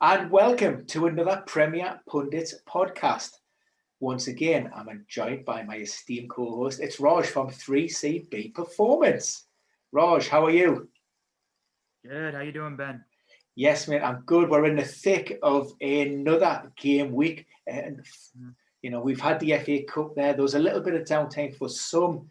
And welcome to another Premier Pundit podcast. Once again, I'm joined by my esteemed co-host. It's Raj from 3CB Performance. Raj, how are you? Good. How you doing, Ben? Yes, mate, I'm good. We're in the thick of another game week. And, we've had the FA Cup there. There was a little bit of downtime for some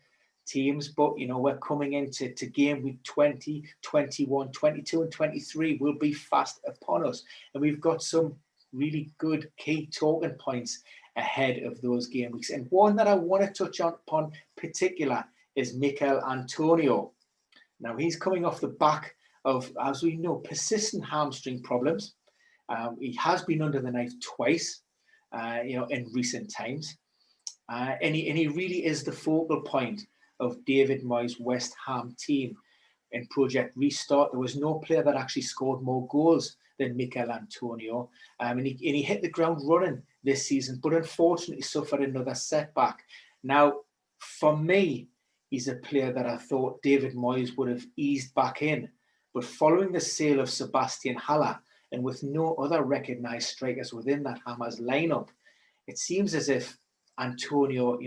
teams, but, we're coming into game week 20, 21, 22 and 23 will be fast upon us. And we've got some really good key talking points ahead of those game weeks. And one that I want to touch upon particular is Mikel Antonio. Now, he's coming off the back of, as we know, persistent hamstring problems. He has been under the knife twice, in recent times. And he really is the focal point of David Moyes' West Ham team. In Project Restart, there was no player that actually scored more goals than Mikel Antonio. And he hit the ground running this season, but unfortunately suffered another setback. Now, for me, he's a player that I thought David Moyes would have eased back in. But following the sale of Sebastian Haller, and with no other recognised strikers within that Hammers lineup, it seems as if Antonio,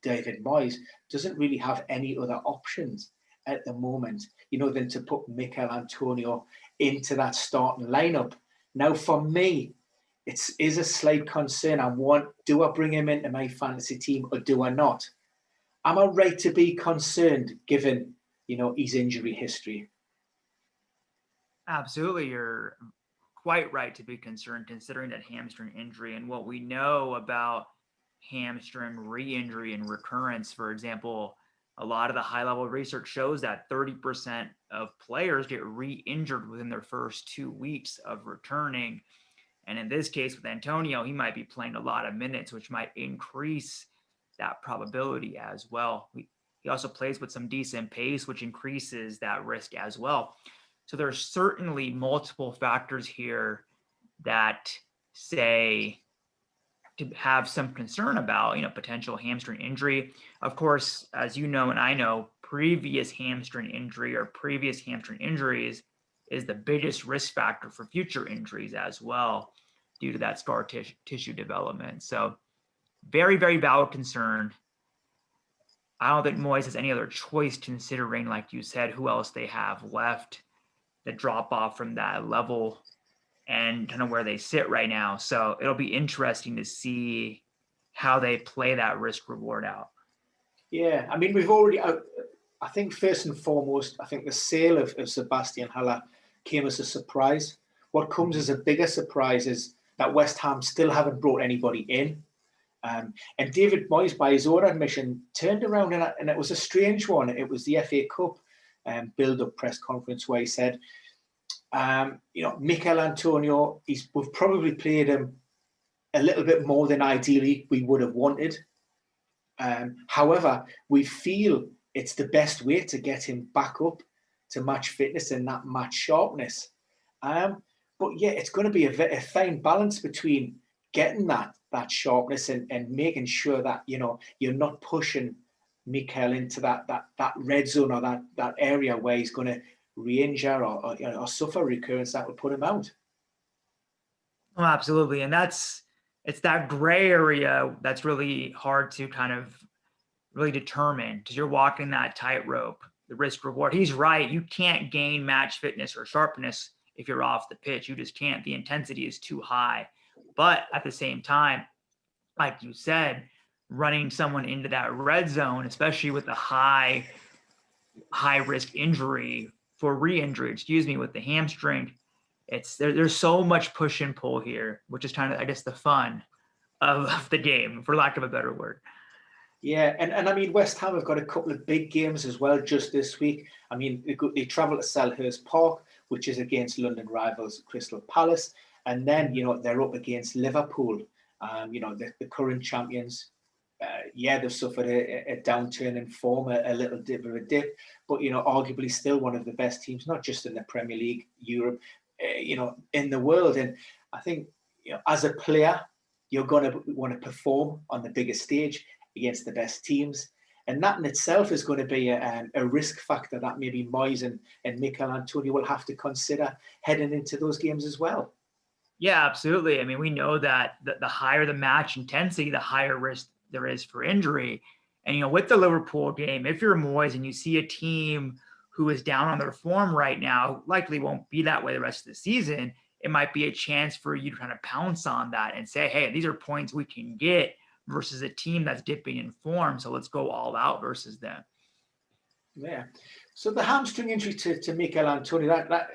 David Moyes, doesn't really have any other options at the moment, than to put Mikel Antonio into that starting lineup. Now, for me, it is a slight concern. Do I bring him into my fantasy team or do I not? Am I right to be concerned given, his injury history? Absolutely. You're quite right to be concerned considering that hamstring injury and what we know about hamstring re-injury and recurrence. For example, a lot of the high-level research shows that 30% of players get re-injured within their first 2 weeks of returning. And in this case with Antonio, he might be playing a lot of minutes, which might increase that probability as well. He also plays with some decent pace, which increases that risk as well. So there's certainly multiple factors here that say to have some concern about, potential hamstring injury. Of course, as you know and I know, previous hamstring injury or previous hamstring injuries is the biggest risk factor for future injuries as well due to that scar tissue development. So very, very valid concern. I don't think Moyes has any other choice considering, like you said, who else they have left, the drop off from that level and kind of where they sit right now. So it'll be interesting to see how they play that risk reward out. Yeah, I mean, we've already, I think first and foremost, I think the sale of Sebastian Haller came as a surprise. What comes as a bigger surprise is that West Ham still haven't brought anybody in. And David Moyes, by his own admission, turned around and it was a strange one. It was the FA Cup build-up press conference where he said, Mikel Antonio, we've probably played him a little bit more than ideally we would have wanted. However, we feel it's the best way to get him back up to match fitness and that match sharpness. But yeah, it's going to be a fine balance between getting that sharpness and making sure that, you're not pushing Mikel into that red zone or that area where he's going to re-injure or suffer recurrence that will put him out. Oh, absolutely. And it's that gray area that's really hard to kind of really determine because you're walking that tightrope, the risk reward. He's right. You can't gain match fitness or sharpness if you're off the pitch. You just can't. The intensity is too high. But at the same time, like you said, running someone into that red zone, especially with a high risk injury for re-injury, with the hamstring, there's so much push and pull here, which is kind of, I guess, the fun of the game, for lack of a better word. Yeah, and I mean, West Ham have got a couple of big games as well just this week. I mean, they travel to Selhurst Park, which is against London rivals Crystal Palace, and then they're up against Liverpool. The current champions. They've suffered a downturn in form, a little bit of a dip, but arguably still one of the best teams, not just in the Premier League, Europe, in the world. And I think as a player, you're going to want to perform on the biggest stage against the best teams, and that in itself is going to be a risk factor that maybe Moyes and Mikel Antonio will have to consider heading into those games as well. Yeah, absolutely. I mean, we know that the higher the match intensity, the higher risk there is for injury. And, with the Liverpool game, if you're Moyes and you see a team who is down on their form right now, likely won't be that way the rest of the season, it might be a chance for you to kind of pounce on that and say, hey, these are points we can get versus a team that's dipping in form. So let's go all out versus them. Yeah. So the hamstring injury to Mikel Antonio, that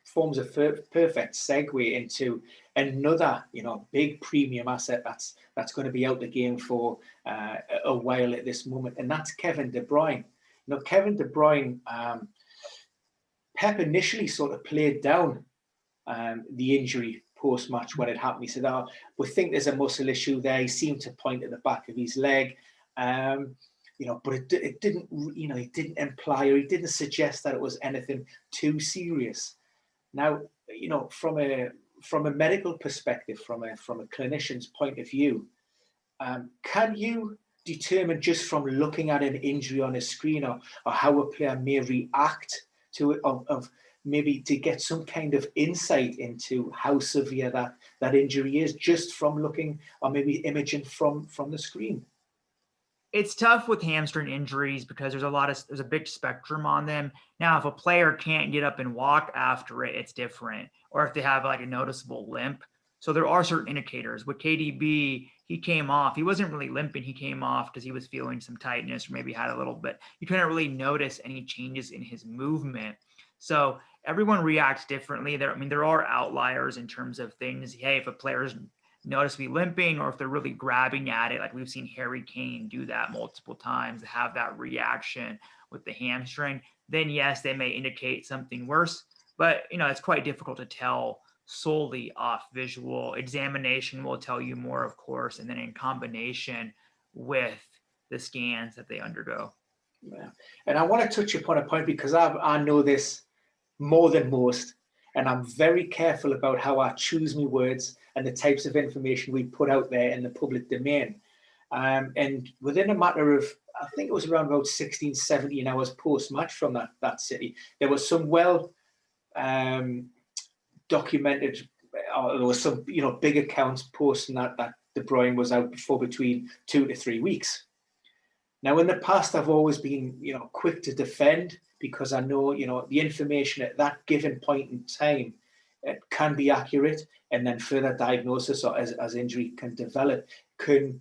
forms a perfect segue into another, big premium asset that's going to be out the game for a while at this moment, and that's Kevin De Bruyne. Kevin De Bruyne, Pep initially sort of played down the injury post-match when it happened. He said, "Oh, we think there's a muscle issue there." He seemed to point at the back of his leg. But it didn't, he didn't imply or he didn't suggest that it was anything too serious. Now, from a medical perspective, from a clinician's point of view, can you determine just from looking at an injury on a screen or how a player may react to it, of maybe to get some kind of insight into how severe that injury is just from looking or maybe imaging from the screen? It's tough with hamstring injuries because there's a big spectrum on them. Now, if a player can't get up and walk after it, it's different. Or if they have like a noticeable limp. So there are certain indicators. With KDB, he came off. He wasn't really limping. He came off because he was feeling some tightness or maybe had a little bit. You couldn't really notice any changes in his movement. So everyone reacts differently. There are outliers in terms of things. Hey, if a player's notice me limping or if they're really grabbing at it, like we've seen Harry Kane do that multiple times, have that reaction with the hamstring, then yes, they may indicate something worse. But it's quite difficult to tell solely off visual. Examination will tell you more, of course, and then in combination with the scans that they undergo. Yeah. And I want to touch upon a point because I know this more than most, and I'm very careful about how I choose my words and the types of information we put out there in the public domain. And within a matter of, I think it was around about 16, 17 hours post-match from that city, there was some documented, there was some big accounts posting that De Bruyne was out for between 2 to 3 weeks. Now, in the past, I've always been quick to defend because I know the information at that given point in time it can be accurate, and then further diagnosis or as injury can develop can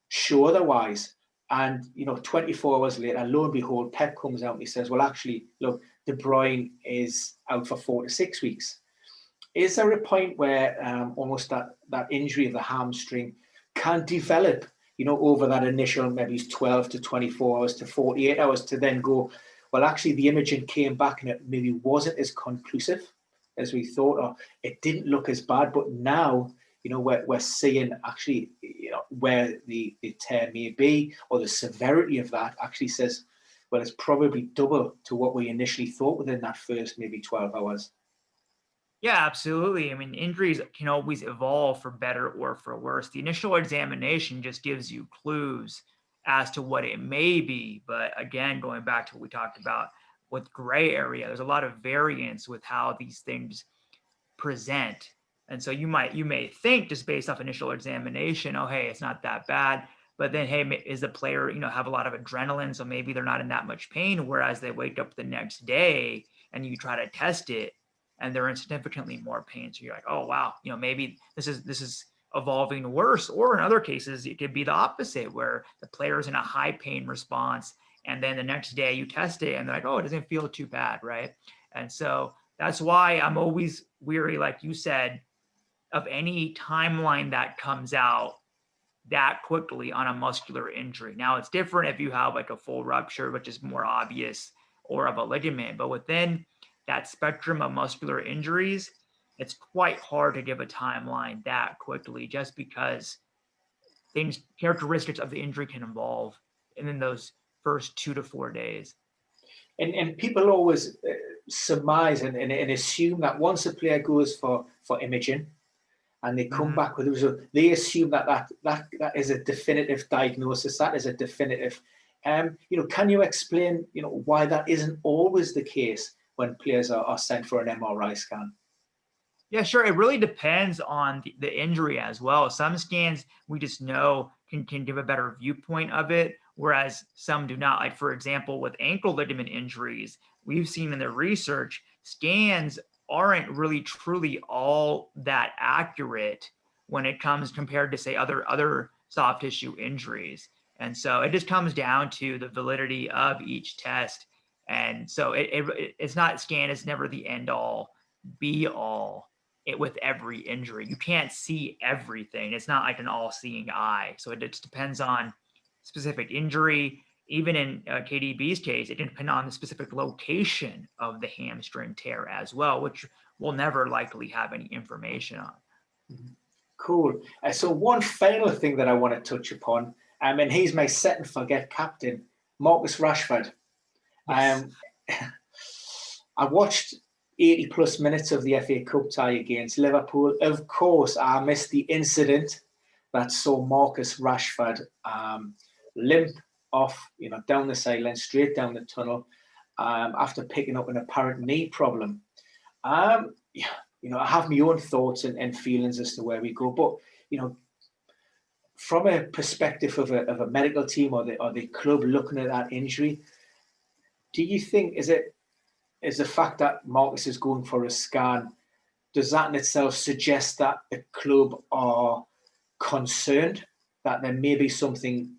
show otherwise. And 24 hours later, lo and behold, Pep comes out and he says, well, actually, look, De Bruyne is out for 4 to 6 weeks. Is there a point where almost that injury of the hamstring can develop, over that initial maybe 12 to 24 hours to 48 hours to then go, well, actually the imaging came back and it maybe wasn't as conclusive as we thought, or it didn't look as bad, but now, we're seeing actually, where the tear may be or the severity of that actually says, well, it's probably double to what we initially thought within that first maybe 12 hours. Yeah, absolutely. I mean, injuries can always evolve for better or for worse. The initial examination just gives you clues as to what it may be. But again, going back to what we talked about with gray area, there's a lot of variance with how these things present. And so you may think just based off initial examination, oh, hey, it's not that bad. But then, hey, is the player, have a lot of adrenaline, so maybe they're not in that much pain. Whereas they wake up the next day and you try to test it, and they're in significantly more pain. So you're like, oh wow, maybe this is evolving worse. Or in other cases, it could be the opposite, where the player is in a high pain response, and then the next day you test it, and they're like, oh, it doesn't feel too bad, right? And so that's why I'm always weary, like you said, of any timeline that comes out that quickly on a muscular injury. Now it's different if you have like a full rupture, which is more obvious, or of a ligament, but within that spectrum of muscular injuries, it's quite hard to give a timeline that quickly just because characteristics of the injury can evolve in those first 2 to 4 days. And people always surmise and assume that once a player goes for imaging and they come back with a result, they assume that is a definitive diagnosis, that is a definitive. Can you explain, why that isn't always the case when players are sent for an MRI scan? Yeah, sure. It really depends on the injury as well. Some scans we just know can give a better viewpoint of it, whereas some do not. Like, for example, with ankle ligament injuries, we've seen in the research, scans aren't really truly all that accurate when it comes compared to, say, other soft tissue injuries. And so it just comes down to the validity of each test. And so it's not, scan is never the end all be all with every injury. You can't see everything. It's not like an all-seeing eye. So it just depends on specific injury. Even in KDB's case, it can depend on the specific location of the hamstring tear as well, which we'll never likely have any information on. Cool. So one final thing that I want to touch upon, and he's my set and forget captain, Marcus Rashford. Yes. I watched 80 plus minutes of the FA Cup tie against Liverpool. Of course, I missed the incident that saw Marcus Rashford limp off, down the sideline, straight down the tunnel, after picking up an apparent knee problem. I have my own thoughts and feelings as to where we go, but from a perspective of a medical team or the club looking at that injury, do you think is the fact that Marcus is going for a scan, does that in itself suggest that the club are concerned that there may be something,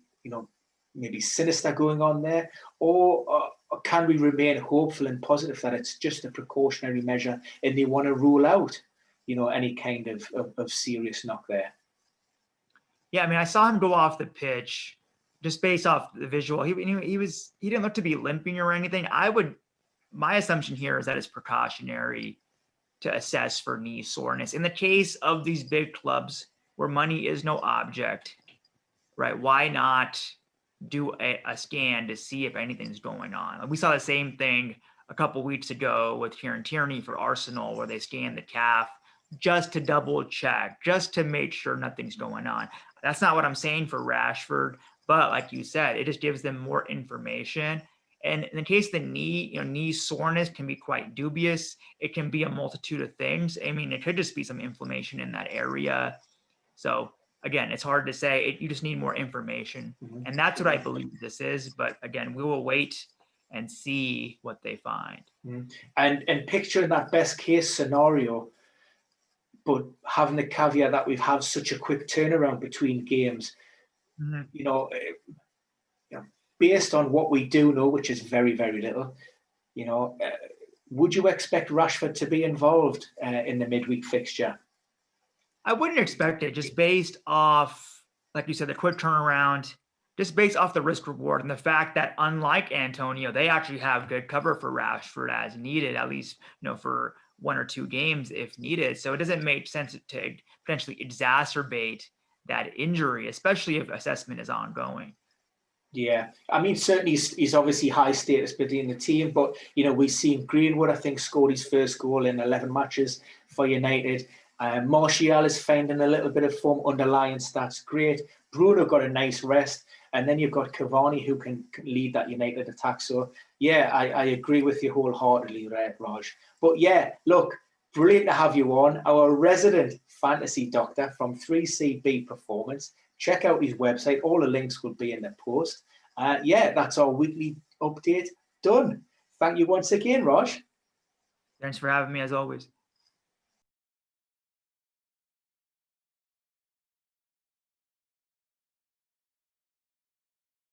maybe sinister going on there, or can we remain hopeful and positive that it's just a precautionary measure and they want to rule out, any kind of serious knock there? Yeah, I mean, I saw him go off the pitch just based off the visual. He didn't look to be limping or anything. My assumption here is that it's precautionary to assess for knee soreness. In the case of these big clubs where money is no object, right? Why not do a scan to see if anything's going on? We saw the same thing a couple weeks ago with Kieran Tierney for Arsenal, where they scanned the calf just to double check, just to make sure nothing's going on. That's not what I'm saying for Rashford, but like you said, it just gives them more information. And in the case of the knee, knee soreness can be quite dubious. It can be a multitude of things. I mean, it could just be some inflammation in that area. So again, it's hard to say. You just need more information. Mm-hmm. And that's what I believe this is. But again, we will wait and see what they find. Mm-hmm. And picturing that best case scenario, but having the caveat that we've had such a quick turnaround between games, mm-hmm. Based on what we do know, which is very, very little, would you expect Rashford to be involved in the midweek fixture? I wouldn't expect it, just based off, like you said, the quick turnaround, just based off the risk reward and the fact that, unlike Antonio, they actually have good cover for Rashford as needed, at least, for 1 or 2 games if needed. So it doesn't make sense to potentially exacerbate that injury, especially if assessment is ongoing. Yeah, I mean, certainly he's obviously high status within the team, but, we've seen Greenwood, I think, scored his first goal in 11 matches for United. Martial is finding a little bit of form, underlying stats great. Bruno got a nice rest, and then you've got Cavani who can lead that United attack. So, yeah, I agree with you wholeheartedly, Raj. But, yeah, look, brilliant to have you on, our resident fantasy doctor from 3CB Performance. Check out his website. All the links will be in the post. That's our weekly update done. Thank you once again, Raj. Thanks for having me, as always.